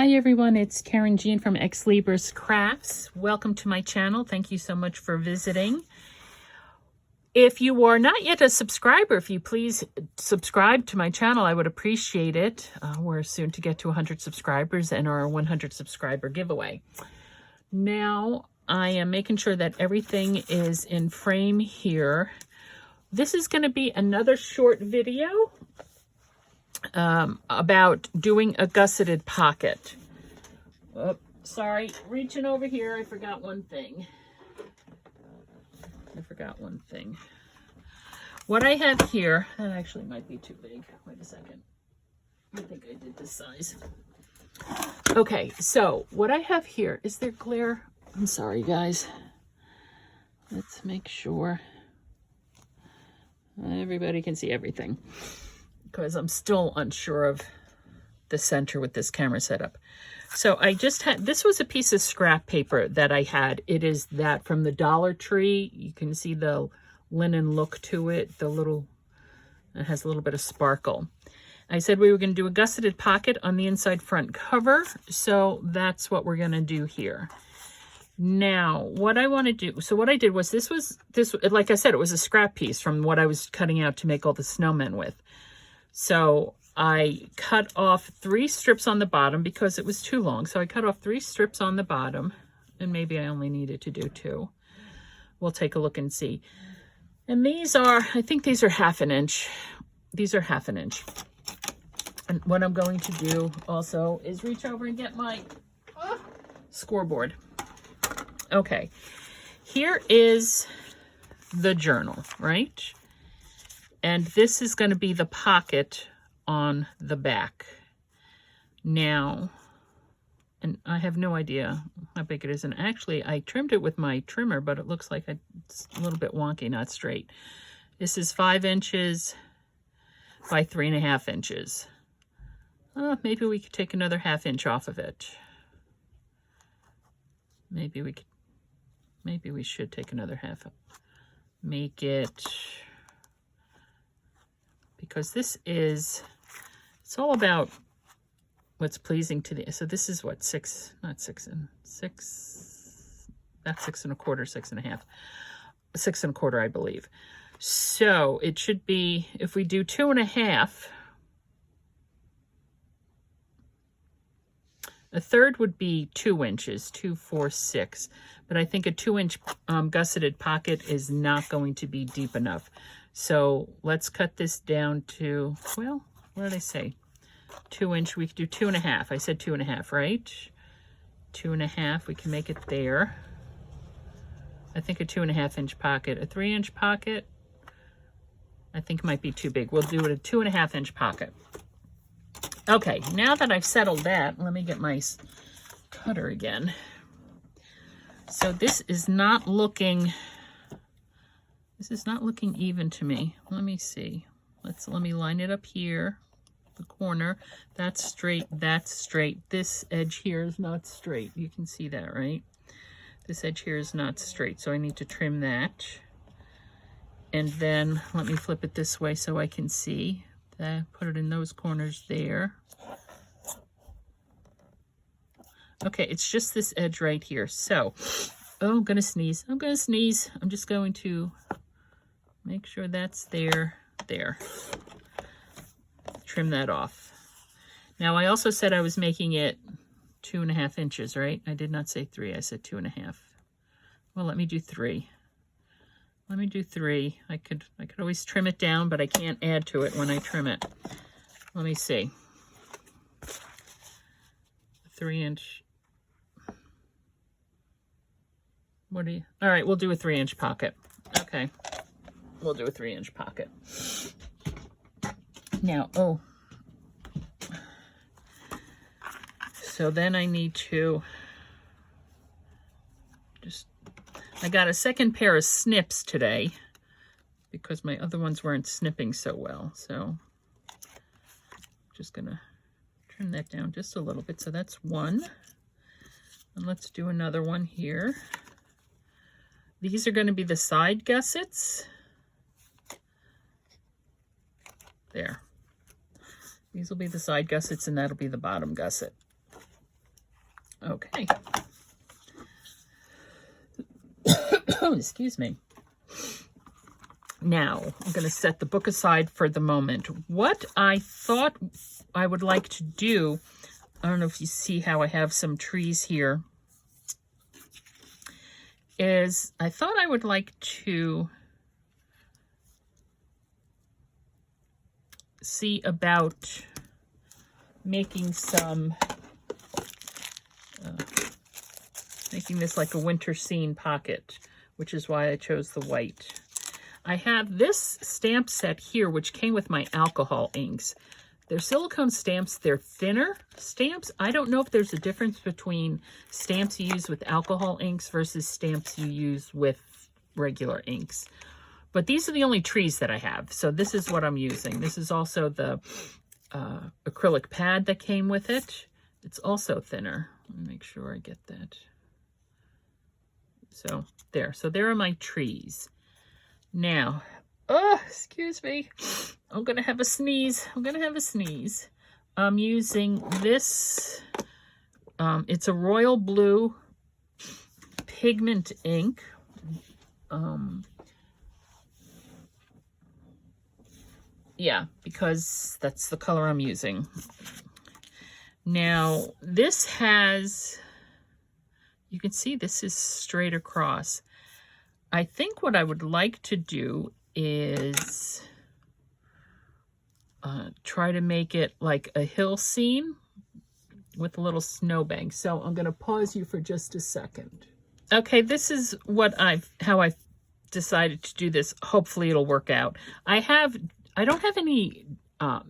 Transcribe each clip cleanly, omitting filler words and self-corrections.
Hi everyone, it's Karen Jean from Ex Libris Crafts. Welcome to my channel. Thank you so much for visiting. If you are not yet a subscriber, if you please subscribe to my channel, I would appreciate it. We're soon to get to 100 subscribers and our 100 subscriber giveaway. Now I am making sure that everything is in frame here. This is going to be another short video about doing a gusseted pocket. Oh, sorry, reaching over here, I forgot one thing. What I have here, that actually might be too big. Wait a second. I think I did this size. Okay, so what I have here, is there glare? I'm sorry, guys. Let's make sure everybody can see everything, because I'm still unsure of the center with this camera setup. So I just had, this was a piece of scrap paper that I had. It is that from the Dollar Tree. You can see the linen look to it. It has a little bit of sparkle. I said we were going to do a gusseted pocket on the inside front cover. So that's what we're going to do here. Now, what I want to do, so what I did was this, like I said, it was a scrap piece from what I was cutting out to make all the snowmen with. So I cut off 3 strips on the bottom because it was too long. So I cut off 3 strips on the bottom, and maybe I only needed to do 2. We'll take a look and see. And these are, I think these are 1/2 inch. These are 1/2 inch. And what I'm going to do also is reach over and get my scoreboard. Okay, here is the journal, right? And this is going to be the pocket on the back. Now, and I have no idea how big it is. And actually, I trimmed it with my trimmer, but it looks like it's a little bit wonky, not straight. This is 5 inches by 3.5 inches. Maybe we could take another 1/2 inch off of it. Maybe we should take another 1/2. Make it, because this is, it's all about what's pleasing to the, so this is what, 6, not 6 and 6, that's 6 1/4, 6 1/2, 6 1/4, I believe. So it should be, if we do 2 1/2, a third would be 2 inches, 2, 4, 6. But I think a 2 inch gusseted pocket is not going to be deep enough. So let's cut this down to, well, what did I say? 2 inch, we could do 2 1/2. I said 2 1/2, right? 2 1/2, we can make it there. I think a 2 1/2 inch pocket. A 3 inch pocket, I think might be too big. We'll do it a 2 1/2 inch pocket. Okay, now that I've settled that, let me get my cutter again. So this is not looking even to me. Let me see. Let me line it up here, the corner. That's straight, that's straight. This edge here is not straight. You can see that, right? This edge here is not straight, so I need to trim that. And then let me flip it this way so I can see. Put it in those corners there. Okay, it's just this edge right here. So, oh, I'm gonna sneeze. I'm gonna sneeze. I'm just going to make sure that's there. Trim that off. Now, I also said I was making it 2 1/2 inches, right? I did not say 3. I said 2 1/2. Well, let me do 3. Let me do 3. I could always trim it down, but I can't add to it when I trim it. Let me see. 3 inch. All right, we'll do a 3 inch pocket. Okay. We'll do a 3 inch pocket. Now, so then I need to I got a second pair of snips today because my other ones weren't snipping so well. So just gonna trim that down just a little bit. So that's 1. And let's do another one here. These are going to be the side gussets. There. These will be the side gussets and that'll be the bottom gusset. Okay. Excuse me. Now, I'm going to set the book aside for the moment. What I thought I would like to do, I don't know if you see how I have some trees here, is I thought I would like to see about making some, making this like a winter scene pocket, which is why I chose the white. I have this stamp set here, which came with my alcohol inks. They're silicone stamps. They're thinner stamps. I don't know if there's a difference between stamps you use with alcohol inks versus stamps you use with regular inks. But these are the only trees that I have. So this is what I'm using. This is also the acrylic pad that came with it. It's also thinner. Let me make sure I get that. So there. So there are my trees. Now, oh, excuse me. I'm going to have a sneeze. I'm using this. It's a royal blue pigment ink. Yeah, because that's the color I'm using. Now, this has, you can see this is straight across. I think what I would like to do is try to make it like a hill scene with a little snowbank. So I'm going to pause you for just a second. Okay, this is what how I've decided to do this. Hopefully it'll work out. I don't have any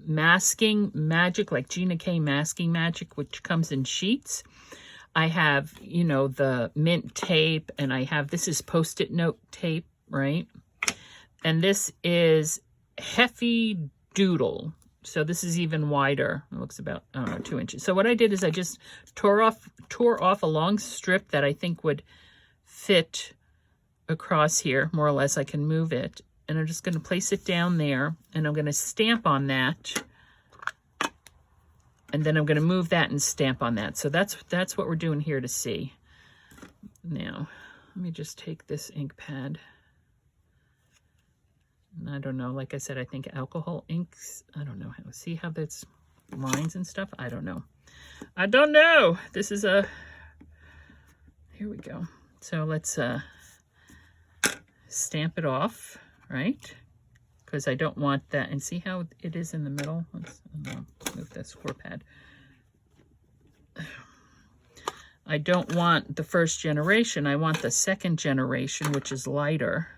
masking magic, like Gina K masking magic, which comes in sheets. I have, you know, the mint tape, and I have, this is Post-it note tape, right? And this is Heffy Doodle. So this is even wider. It looks about, I don't know, 2 inches. So what I did is I just tore off a long strip that I think would fit across here, more or less. I can move it. And I'm just going to place it down there, and I'm going to stamp on that. And then I'm going to move that and stamp on that. So that's what we're doing here to see. Now, let me just take this ink pad. And I don't know, like I said, I think alcohol inks, I don't know how, see how that's lines and stuff? I don't know. This is here we go. So let's stamp it off, right? Because I don't want that. And see how it is in the middle? Let's move that score pad. I don't want the first generation. I want the second generation, which is lighter.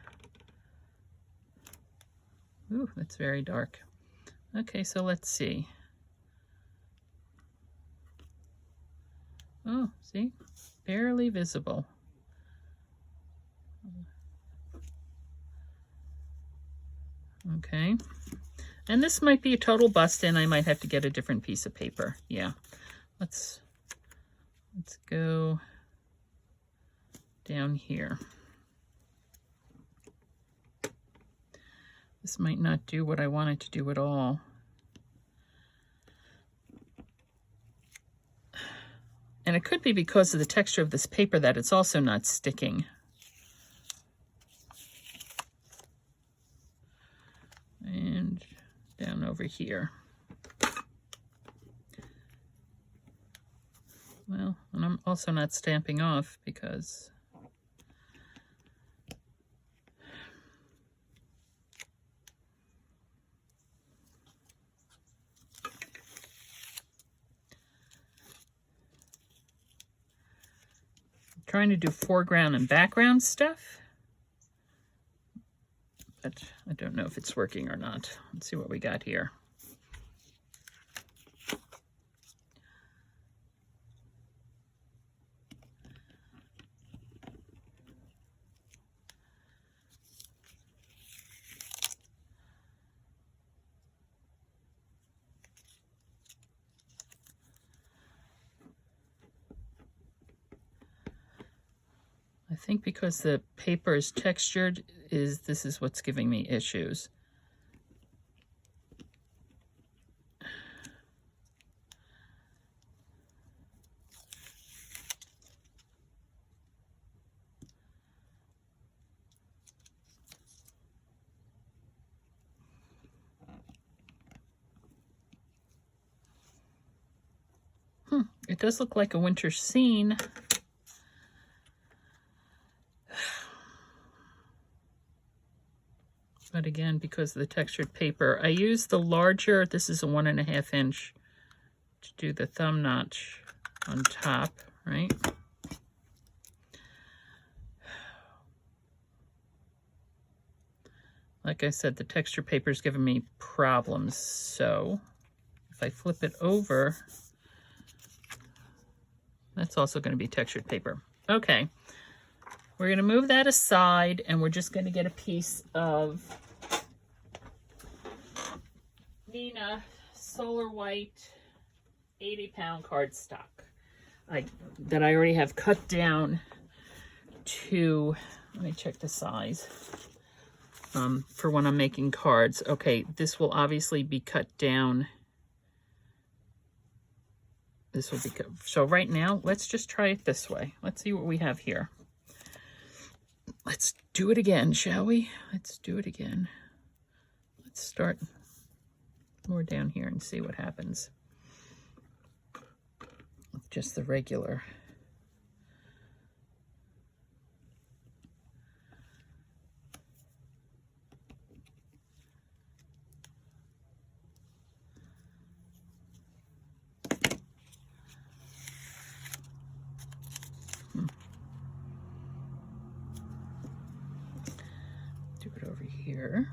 Ooh, that's very dark. Okay, so let's see. Oh, see? Barely visible. Okay, and this might be a total bust-in. I might have to get a different piece of paper. Yeah, let's go down here. This might not do what I want it to do at all. And it could be because of the texture of this paper that it's also not sticking. And down over here. Well, and I'm also not stamping off because I'm trying to do foreground and background stuff. But I don't know if it's working or not. Let's see what we got here. I think because the paper is textured, this is what's giving me issues. It does look like a winter scene. But again, because of the textured paper, I use the larger, this is a 1.5 inch, to do the thumb notch on top, right? Like I said, the texture paper is giving me problems. So if I flip it over, that's also going to be textured paper. Okay. We're going to move that aside, and we're just going to get a piece of Nina Solar White 80-pound cardstock that I already have cut down to, let me check the size, for when I'm making cards. Okay, this will obviously be cut down. This will be cut. So right now, let's just try it this way. Let's see what we have here. Let's do it again, shall we? Let's do it again. Let's start more down here and see what happens. Just the regular. Do it over here.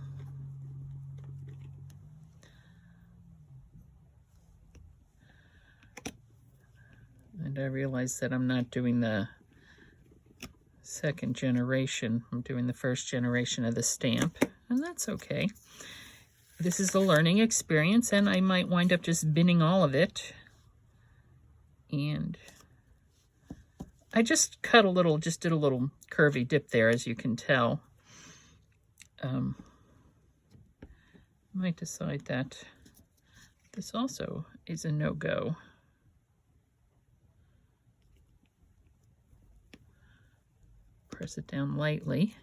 And I realize that I'm not doing the second generation. I'm doing the first generation of the stamp, and that's okay. This is a learning experience, and I might wind up just binning all of it. And I just cut a little, just did a little curvy dip there, as you can tell. I might decide that this also is a no-go. Press it down lightly.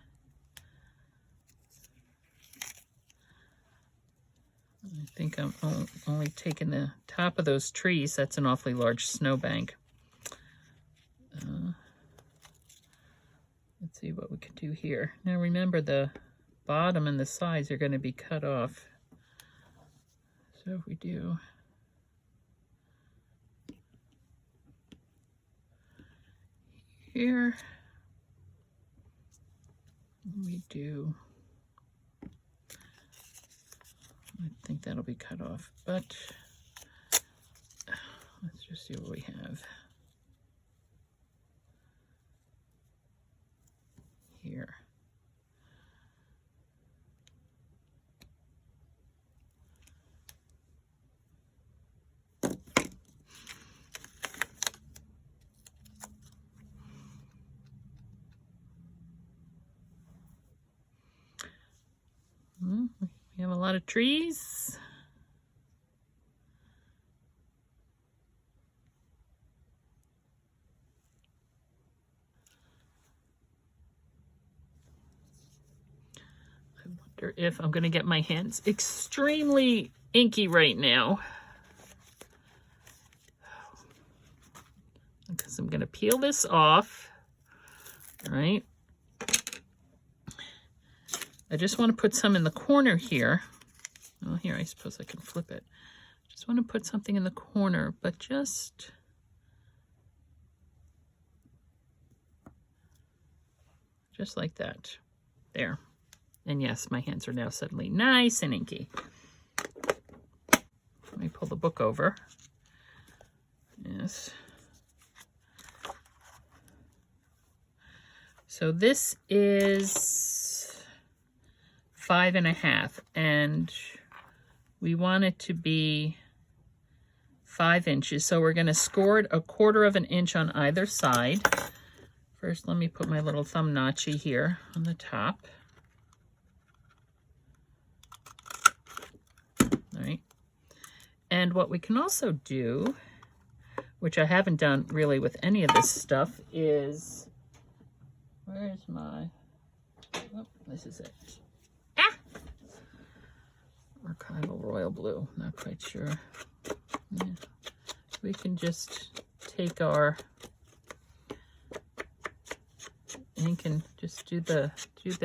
I think I'm only taking the top of those trees. That's an awfully large snowbank. Let's see what we can do here. Now remember, the bottom and the sides are going to be cut off. So if we do here, we do, I think that'll be cut off, but let's just see what we have here. We have a lot of trees. I wonder if I'm going to get my hands extremely inky right now, because I'm going to peel this off. All right. I just want to put some in the corner here. Well, here, I suppose I can flip it. Just want to put something in the corner, but just like that. There. And yes, my hands are now suddenly nice and inky. Let me pull the book over. Yes. So this is 5.5, and we want it to be 5 inches. So we're going to score it 1/4 inch on either side. First, let me put my little thumb notchy here on the top. All right. And what we can also do, which I haven't done really with any of this stuff, is, where's my, oh, this is it. Archival Royal Blue, not quite sure. Yeah. We can just take our ink and just do the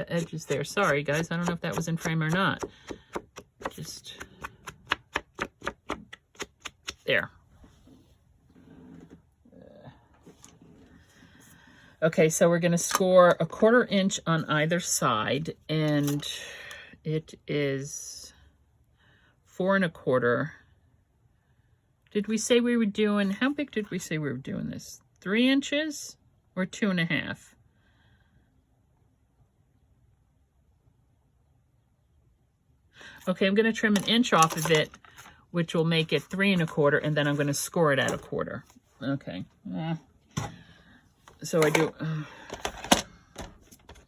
edges there. Sorry guys, I don't know if that was in frame or not. Just there. Okay, so we're going to score 1/4 inch on either side, and it is 4 1/4. Did we say we were doing, how big did we say we were doing this? 3 inches or 2 1/2? Okay, I'm going to trim 1 inch off of it, which will make it 3 1/4, and then I'm going to score it at 1/4. Okay. So I do,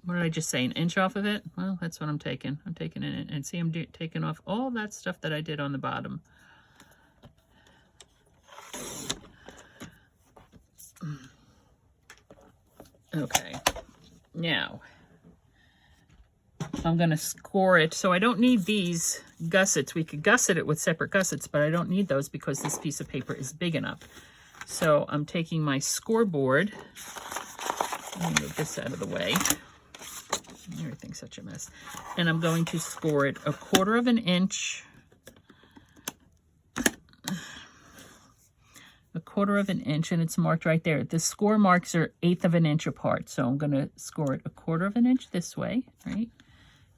what did I just say, 1 inch off of it? Well, that's what I'm taking. I'm taking it, and see, I'm taking off all that stuff that I did on the bottom. Okay, now I'm going to score it. So I don't need these gussets. We could gusset it with separate gussets, but I don't need those because this piece of paper is big enough. So I'm taking my scoreboard. Let me move this out of the way. Everything's such a mess. And I'm going to score it 1/4 inch. 1/4 inch, and it's marked right there. The score marks are 1/8 inch apart. So I'm going to score it 1/4 inch this way, right?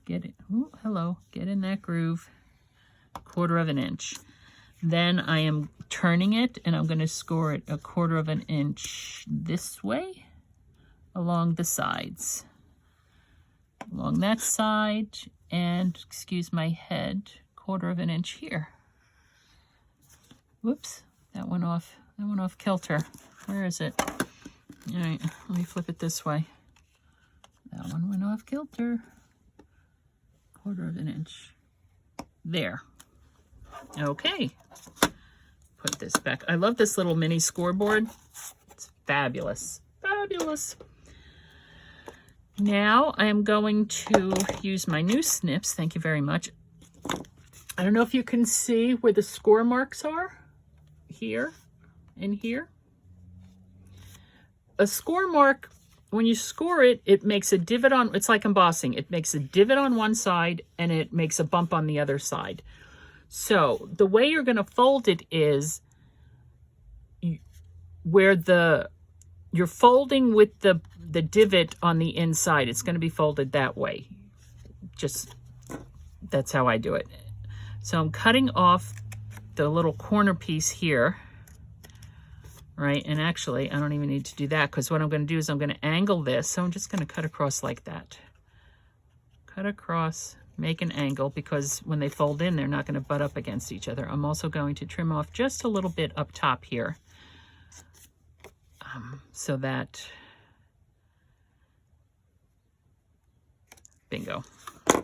Get it. Oh, hello. Get in that groove. 1/4 inch. Then I am turning it, and I'm going to score it 1/4 inch this way along the sides. Along that side, and excuse my head, 1/4 inch here. Whoops, that went off kilter. Where is it? All right, let me flip it this way. That one went off kilter. 1/4 inch. There. Okay. Put this back. I love this little mini scoreboard. It's fabulous. Fabulous. Now I am going to use my new snips. Thank you very much. I don't know if you can see where the score marks are. Here and here. A score mark, when you score it, it makes a divot on, it's like embossing. It makes a divot on one side and it makes a bump on the other side. So the way you're going to fold it is where you're folding with the divot on the inside. It's going to be folded that way. Just, that's how I do it. So I'm cutting off the little corner piece here, right? And actually, I don't even need to do that because what I'm going to do is I'm going to angle this. So I'm just going to cut across like that. Cut across, make an angle, because when they fold in, they're not going to butt up against each other. I'm also going to trim off just a little bit up top here. So that, bingo. All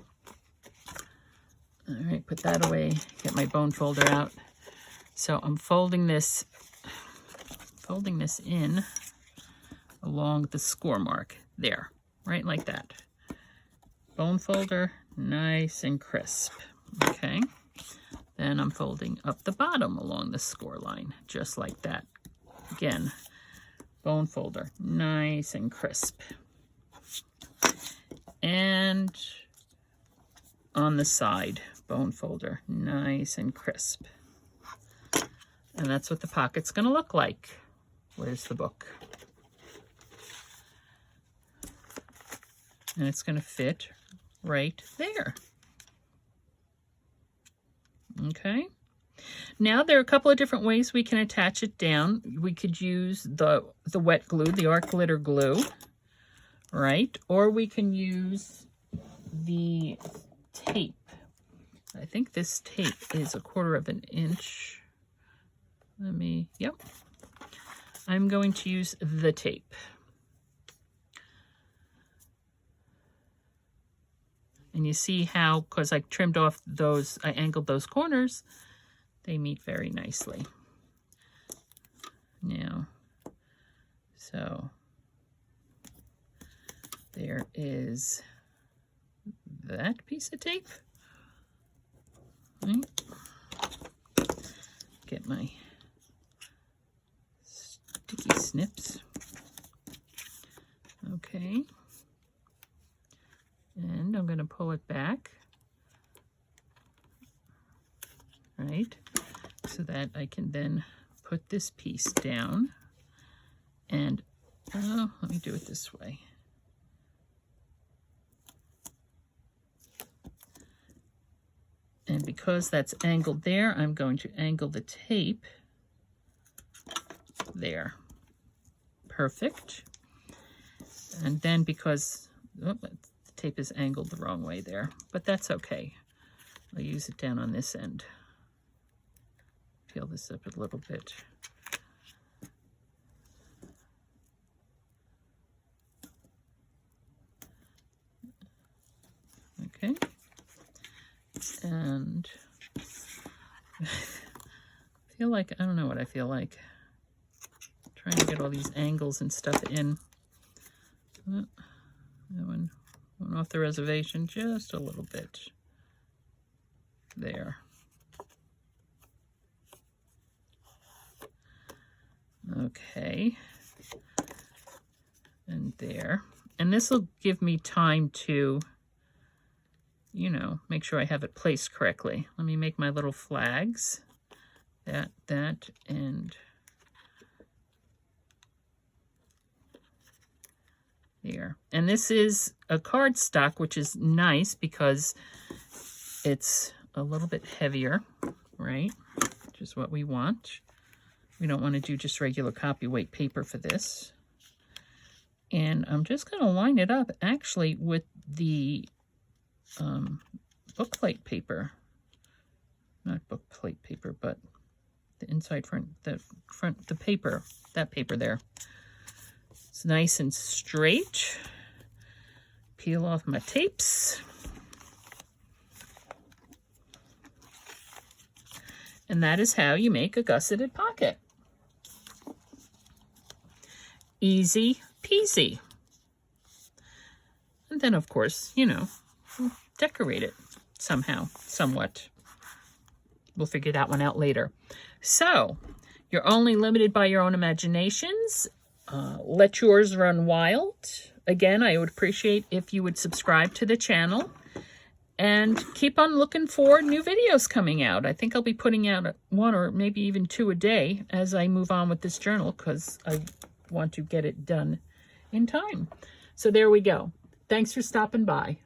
right, put that away, get my bone folder out. So I'm folding this in along the score mark there, right like that. Bone folder, nice and crisp. Okay, then I'm folding up the bottom along the score line, just like that. Again, bone folder, nice and crisp. And on the side, bone folder, nice and crisp. And that's what the pocket's going to look like. Where's the book? And it's going to fit right there. Okay. Now there are a couple of different ways we can attach it down. We could use the wet glue, the art glitter glue, right? Or we can use the tape. I think this tape is 1/4 inch. Yep. I'm going to use the tape. And you see how, because I trimmed off those, I angled those corners, they meet very nicely. Now, so there is that piece of tape. Right. Get my snips. Okay. And I'm going to pull it back, right, so that I can then put this piece down. And let me do it this way. And because that's angled there, I'm going to angle the tape there. Perfect. And then because the tape is angled the wrong way there, but that's okay. I'll use it down on this end. Peel this up a little bit. Okay. And I feel like, I don't know what I feel like. Trying to get all these angles and stuff in. That one went off the reservation just a little bit. There. Okay. And there. And this will give me time to, you know, make sure I have it placed correctly. Let me make my little flags. That, and there. And this is a cardstock, which is nice because it's a little bit heavier, right? Which is what we want. We don't want to do just regular copy weight paper for this. And I'm just going to line it up actually with the book plate paper. Not book plate paper, but the inside front, the paper, that paper there. It's nice and straight. Peel off my tapes. And that is how you make a gusseted pocket. Easy peasy. And then, of course, you know, decorate it somehow, somewhat. We'll figure that one out later. So, you're only limited by your own imaginations. Let yours run wild. Again, I would appreciate if you would subscribe to the channel and keep on looking for new videos coming out. I think I'll be putting out one or maybe even two a day as I move on with this journal because I want to get it done in time. So there we go. Thanks for stopping by.